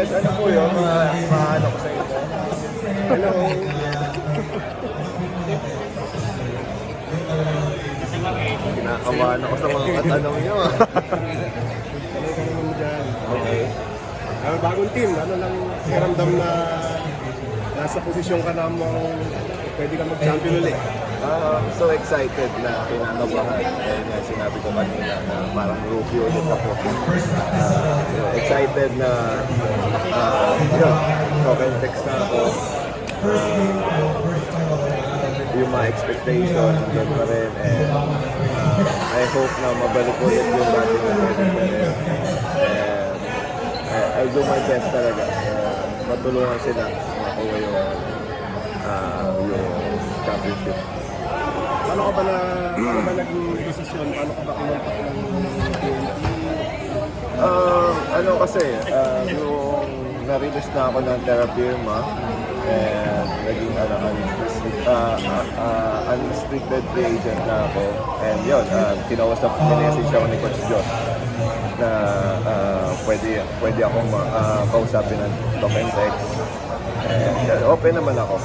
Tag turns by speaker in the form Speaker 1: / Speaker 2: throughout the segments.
Speaker 1: yes, ano po yun? Ano ko sa inyo?
Speaker 2: Hello.
Speaker 1: Kinakabahan ako sa mga katanong nyo.
Speaker 2: Hello ka naman dyan.
Speaker 1: Okay.
Speaker 2: Bagong team, ano lang karamdam na nasa posisyon ka na pwede ka mag-champion ulit.
Speaker 1: I'm so excited na kinakabahan. Dahil nga sinabi ko kanina na parang rookie ulit ako. Excited na yun, talk and text na ako. Yung mga expectation doon pa rin, and I hope na mabalik ulit yung dati na and I'll do my best talaga. Matulungan sila makuha yung championship.
Speaker 2: Paano ka ba naging desisyon? Paano ka ba kinontak ng PNP?
Speaker 1: Ano kasi, yung na-release na ako ng Terrafirma and naging unrestricted free agent na ako. And yun, kinausap, minessage ako ni Coach Josh na pwede akong kausapin ng talk and text. And open naman ako.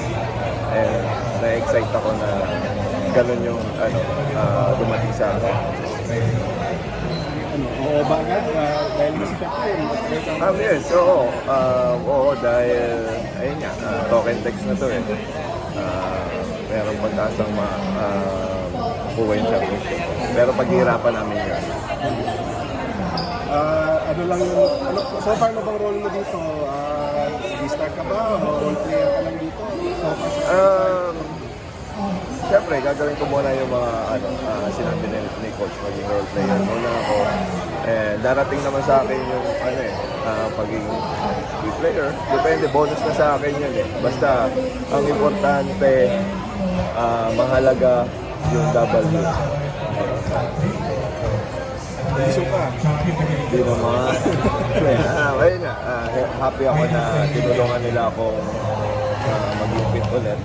Speaker 1: And na-excite ako na ganun yung dumating sa akin.
Speaker 2: Oo ba agad? Dahil masikat ka yun.
Speaker 1: Yes, oo, dahil, ayun nga, talk and text na to eh. Merong pag-asang makuha yung championship. Pero paghihirapan namin yan.
Speaker 2: Ano lang yung, so far na bang role mo dito? Start ka ba? O role player ka lang dito? So far
Speaker 1: Siyempre, gagawin ko muna yung mga sinabi ni Coach, maging role player muna ako. Darating naman sa akin yung pagiging key player. Depende, bonus na sa akin yun eh. Basta, ang importante, mahalaga yung W.
Speaker 2: gusto ka?
Speaker 1: Hindi naman. Ayun nga, happy ako na tinulungan nila akong mag-lupit ulit.